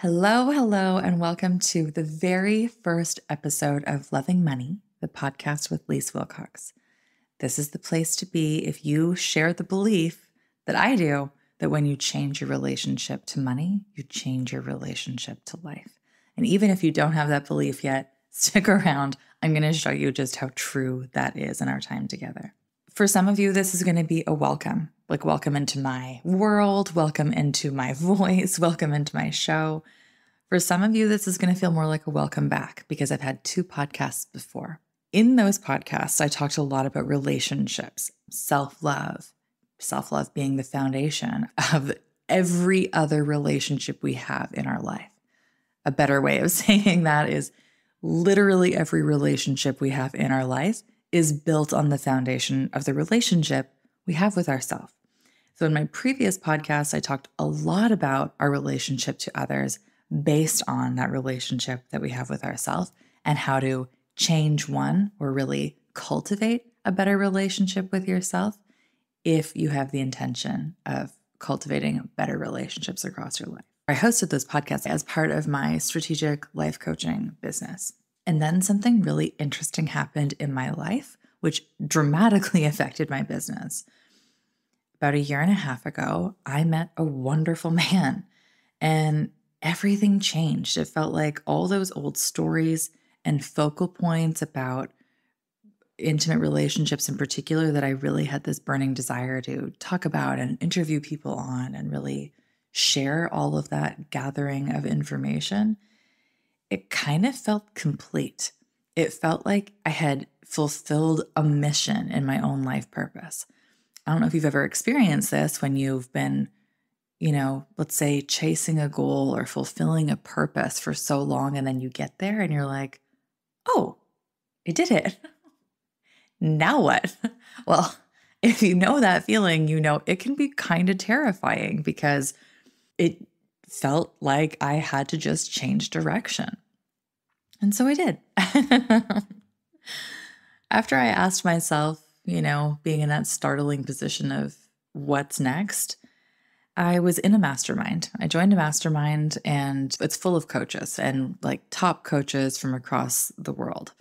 Hello, hello, and welcome to the very first episode of Loving Money, the podcast with Leisse Wilcox. This is the place to be if you share the belief that I do that when you change your relationship to money, you change your relationship to life. And even if you don't have that belief yet, stick around. I'm going to show you just how true that is in our time together. For some of you, this is going to be a welcome, like welcome into my world, welcome into my voice, welcome into my show. For some of you, this is going to feel more like a welcome back because I've had 2 podcasts before. In those podcasts, I talked a lot about relationships, self-love being the foundation of every other relationship we have in our life. A better way of saying that is literally every relationship we have in our life is built on the foundation of the relationship we have with ourselves. So in my previous podcast, I talked a lot about our relationship to others based on that relationship that we have with ourselves and how to change one or really cultivate a better relationship with yourself if you have the intention of cultivating better relationships across your life. I hosted those podcasts as part of my strategic life coaching business. And then something really interesting happened in my life, which dramatically affected my business. About 1.5 years ago, I met a wonderful man and everything changed. It felt like all those old stories and focal points about intimate relationships in particular that I really had this burning desire to talk about and interview people on and really share all of that gathering of information. It kind of felt complete. It felt like I had fulfilled a mission in my own life purpose. I don't know if you've ever experienced this when you've been, let's say chasing a goal or fulfilling a purpose for so long, and then you get there and you're like, oh, I did it. Now what? Well, if you know that feeling, it can be kind of terrifying because it felt like I had to just change direction. And so I did. After I asked myself, being in that startling position of what's next, I was in a mastermind. I joined a mastermind and it's full of coaches and like top coaches from across the world.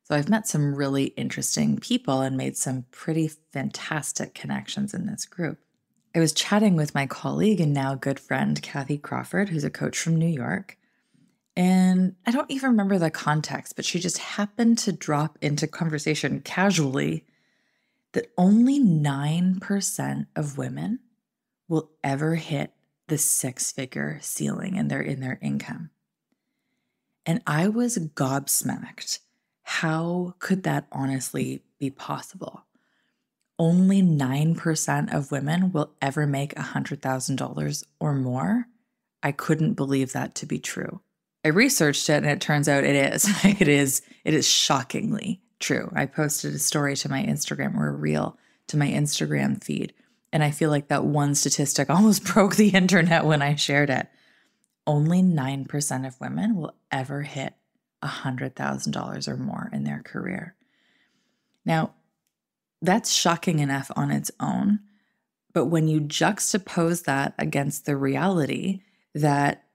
So I've met some really interesting people and made some pretty fantastic connections in this group. I was chatting with my colleague and now good friend, Kathy Crawford, who's a coach from New York. And I don't even remember the context, but she just happened to drop into conversation casually that only 9% of women will ever hit the 6-figure ceiling in their income. And I was gobsmacked. How could that honestly be possible? Only 9% of women will ever make $100,000 or more. I couldn't believe that to be true. I researched it and it turns out it is. It is shockingly true. I posted a story to my Instagram or a reel to my Instagram feed. And I feel like that one statistic almost broke the internet when I shared it. Only 9% of women will ever hit $100,000 or more in their career. Now, that's shocking enough on its own. But when you juxtapose that against the reality that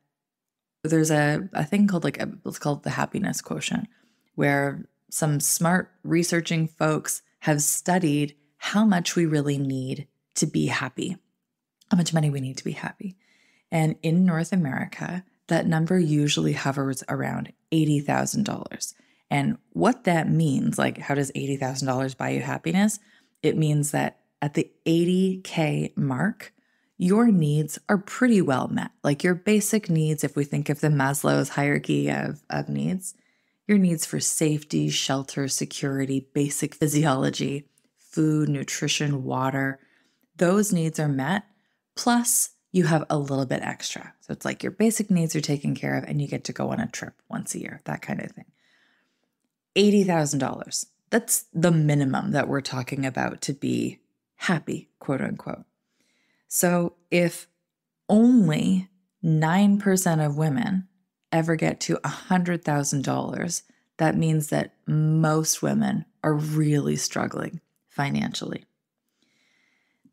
there's a thing called it's called the happiness quotient, where some smart researching folks have studied how much we really need to be happy, how much money we need to be happy. And in North America, that number usually hovers around $80,000. And what that means, like how does $80,000 buy you happiness? It means that at the $80K mark, your needs are pretty well met. Like your basic needs, if we think of the Maslow's hierarchy of needs, your needs for safety, shelter, security, basic physiology, food, nutrition, water, those needs are met. Plus, you have a little bit extra. So it's like your basic needs are taken care of and you get to go on a trip once a year, that kind of thing. $80,000. That's the minimum that we're talking about to be happy, quote unquote. So if only 9% of women ever get to $100,000, that means that most women are really struggling financially.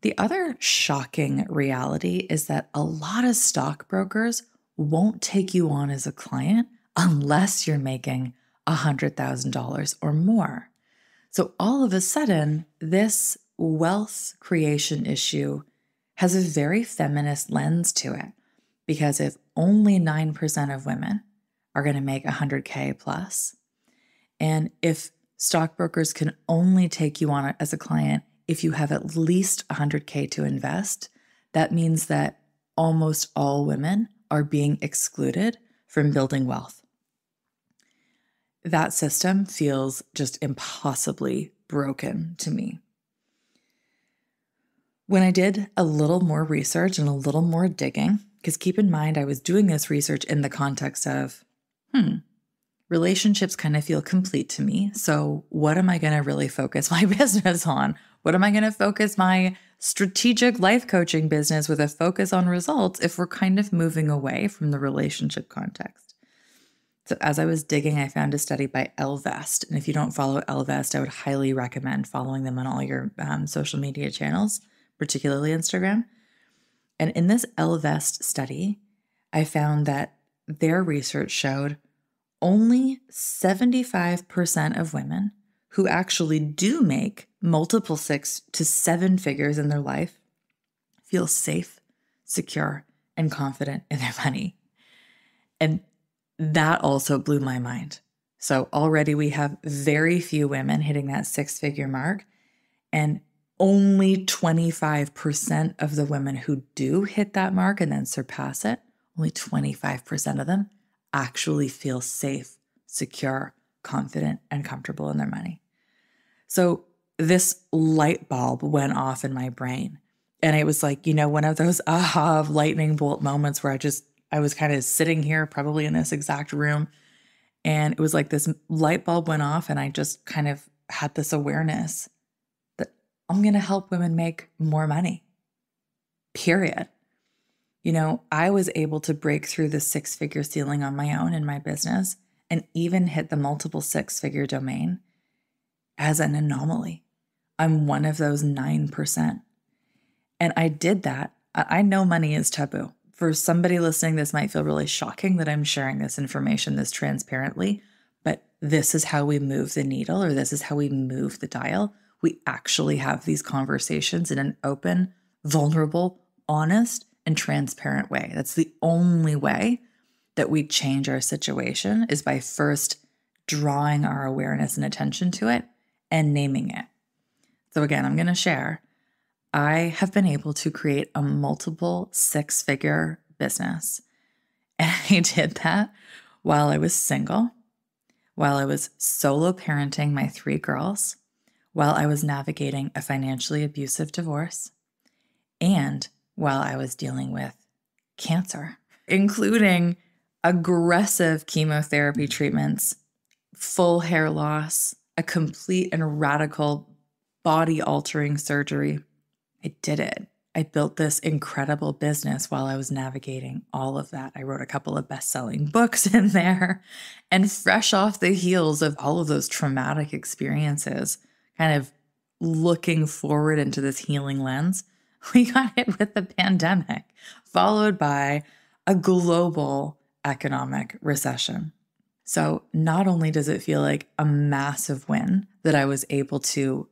The other shocking reality is that a lot of stockbrokers won't take you on as a client unless you're making $100,000 or more. So all of a sudden, this wealth creation issue has a very feminist lens to it, because if only 9% of women are going to make 100K plus, and if stockbrokers can only take you on as a client if you have at least 100K to invest, that means that almost all women are being excluded from building wealth. That system feels just impossibly broken to me. When I did a little more research and a little more digging, because keep in mind, I was doing this research in the context of, relationships kind of feel complete to me. So what am I going to really focus my business on? What am I going to focus my strategic life coaching business with a focus on results if we're kind of moving away from the relationship context? So as I was digging, I found a study by Ellevest. And if you don't follow Ellevest, I would highly recommend following them on all your social media channels, particularly Instagram. And in this Ellevest study, I found that their research showed only 75% of women who actually do make multiple 6 to 7 figures in their life feel safe, secure, and confident in their money. And that also blew my mind. So already we have very few women hitting that 6-figure mark, and only 25% of the women who do hit that mark and then surpass it, only 25% of them actually feel safe, secure, confident, and comfortable in their money. So this light bulb went off in my brain. And it was like, one of those aha lightning bolt moments where I was kind of sitting here, probably in this exact room. And it was like this light bulb went off, and I just kind of had this awareness that I'm going to help women make more money, period. I was able to break through the 6-figure ceiling on my own in my business and even hit the multiple 6-figure domain as an anomaly. I'm one of those 9%. And I did that. I know money is taboo. For somebody listening, this might feel really shocking that I'm sharing this information this transparently, but this is how we move the needle, or this is how we move the dial. We actually have these conversations in an open, vulnerable, honest, and transparent way. That's the only way that we change our situation, is by first drawing our awareness and attention to it and naming it. So again, I'm going to share, I have been able to create a multiple 6-figure business. And I did that while I was single, while I was solo parenting my 3 girls, while I was navigating a financially abusive divorce, and while I was dealing with cancer, including aggressive chemotherapy treatments, full hair loss, a complete and radical body-altering surgery. I did it. I built this incredible business while I was navigating all of that. I wrote a couple of best-selling books in there, and fresh off the heels of all of those traumatic experiences, kind of looking forward into this healing lens, we got hit with the pandemic, followed by a global economic recession. So not only does it feel like a massive win that I was able to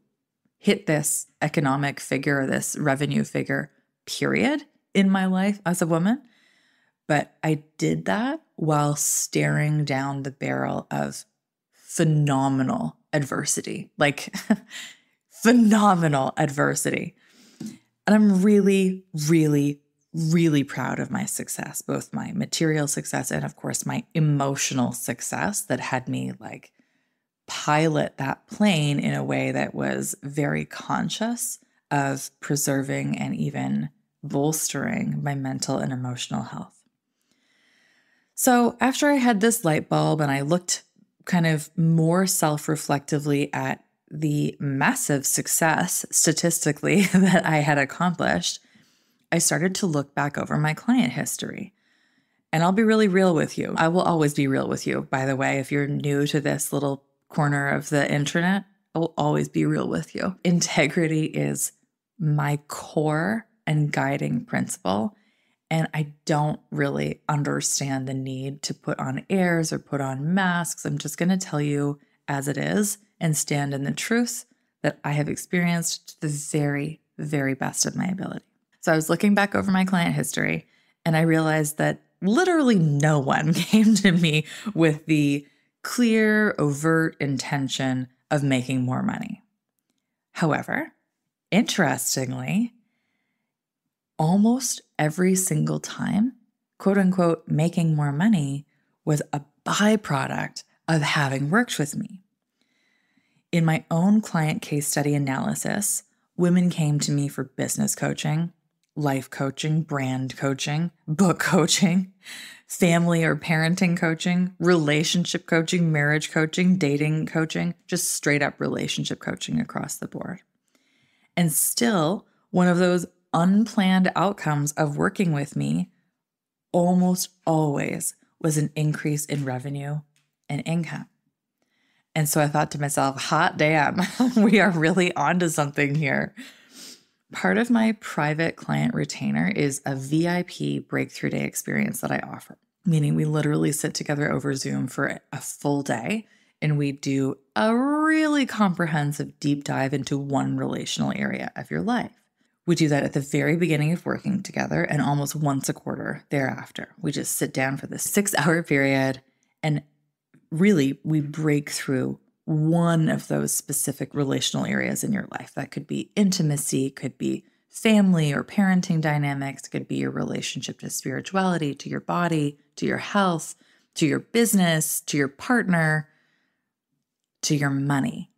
hit this economic figure, or this revenue figure, period, in my life as a woman, but I did that while staring down the barrel of phenomenal adversity, like phenomenal adversity. And I'm really, really, really proud of my success, both my material success and, of course, my emotional success that had me like pilot that plane in a way that was very conscious of preserving and even bolstering my mental and emotional health. So after I had this light bulb and I looked kind of more self-reflectively at the massive success statistically that I had accomplished, I started to look back over my client history. And I'll be really real with you. I will always be real with you, by the way. If you're new to this little corner of the internet, I will always be real with you. Integrity is my core and guiding principle. And I don't really understand the need to put on airs or put on masks. I'm just going to tell you as it is and stand in the truth that I have experienced to the very, very best of my ability. So I was looking back over my client history and I realized that literally no one came to me with the clear, overt intention of making more money. However, interestingly, almost every single time, quote unquote, making more money was a byproduct of having worked with me. In my own client case study analysis, women came to me for business coaching, life coaching, brand coaching, book coaching, family or parenting coaching, relationship coaching, marriage coaching, dating coaching, just straight up relationship coaching across the board. And still, one of those unplanned outcomes of working with me almost always was an increase in revenue and income. And so I thought to myself, hot damn, we are really onto something here. Part of my private client retainer is a VIP breakthrough day experience that I offer, meaning we literally sit together over Zoom for a full day and we do a really comprehensive deep dive into one relational area of your life. We do that at the very beginning of working together and almost once a quarter thereafter. We just sit down for this 6-hour period and really we break through one of those specific relational areas in your life. That could be intimacy, could be family or parenting dynamics, could be your relationship to spirituality, to your body, to your health, to your business, to your partner, to your money.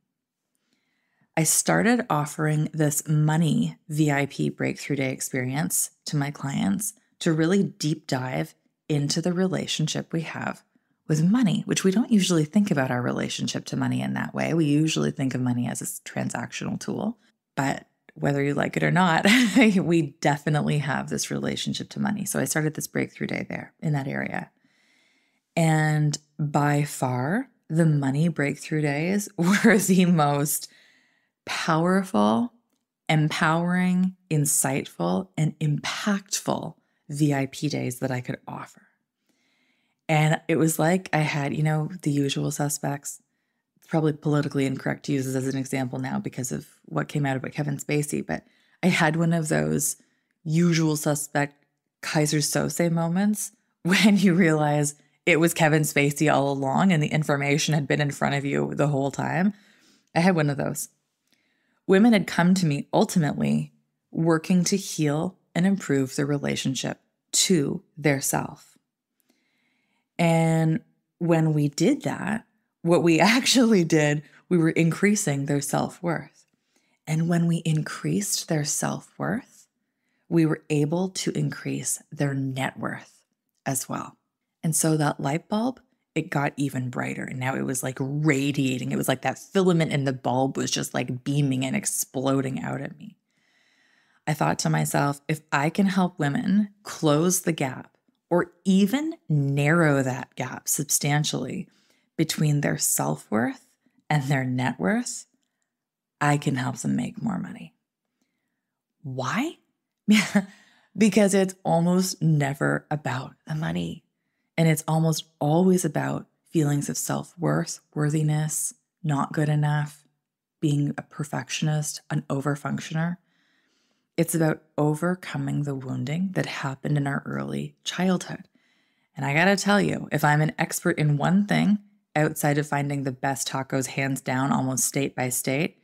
I started offering this money VIP breakthrough day experience to my clients to really deep dive into the relationship we have with money, which we don't usually think about our relationship to money in that way. We usually think of money as a transactional tool, but whether you like it or not, we definitely have this relationship to money. So I started this breakthrough day there in that area. And by far, the money breakthrough days were the most powerful, empowering, insightful, and impactful VIP days that I could offer. And it was like I had, the usual suspects. It's probably politically incorrect to use this as an example now because of what came out about Kevin Spacey, but I had one of those usual suspect Kaiser Sose moments when you realize it was Kevin Spacey all along and the information had been in front of you the whole time. I had one of those. Women had come to me ultimately working to heal and improve their relationship to their self. And when we did that, what we actually did, we were increasing their self-worth. And when we increased their self-worth, we were able to increase their net worth as well. And so that light bulb, it got even brighter. And now it was like radiating. It was like that filament in the bulb was just like beaming and exploding out at me. I thought to myself, if I can help women close the gap or even narrow that gap substantially between their self-worth and their net worth, I can help them make more money. Why? Because it's almost never about the money. And it's almost always about feelings of self-worth, worthiness, not good enough, being a perfectionist, an overfunctioner. It's about overcoming the wounding that happened in our early childhood. And I gotta tell you, if I'm an expert in one thing, outside of finding the best tacos hands down, almost state by state,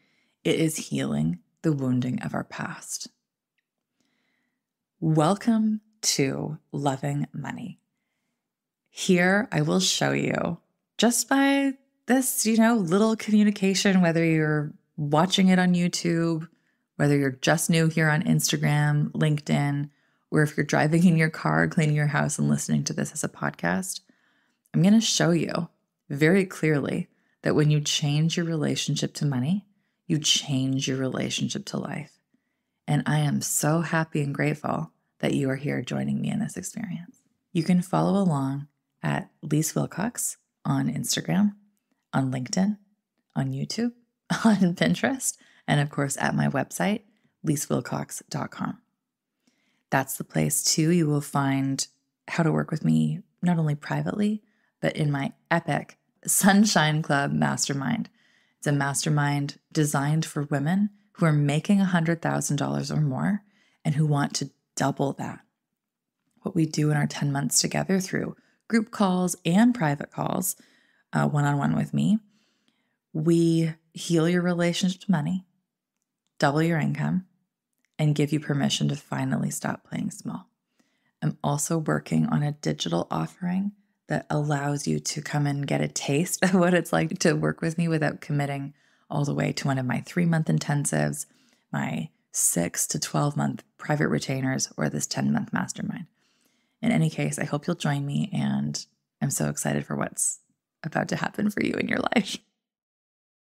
it is healing the wounding of our past. Welcome to Loving Money. Here I will show you, just by this, little communication, whether you're watching it on YouTube, whether you're just new here on Instagram, LinkedIn, or if you're driving in your car, cleaning your house and listening to this as a podcast, I'm going to show you very clearly that when you change your relationship to money, you change your relationship to life. And I am so happy and grateful that you are here joining me in this experience. You can follow along at Leisse Wilcox on Instagram, on LinkedIn, on YouTube, on Pinterest, and of course at my website, leissewilcox.com. That's the place too. You will find how to work with me, not only privately, but in my epic Sunshine Club Mastermind. It's a mastermind designed for women who are making $100,000 or more and who want to double that. What we do in our 10 months together through group calls and private calls, one-on-one with me, we heal your relationship to money, double your income, and give you permission to finally stop playing small. I'm also working on a digital offering that allows you to come and get a taste of what it's like to work with me without committing all the way to one of my 3-month intensives, my 6 to 12-month private retainers, or this 10-month mastermind. In any case, I hope you'll join me, and I'm so excited for what's about to happen for you in your life.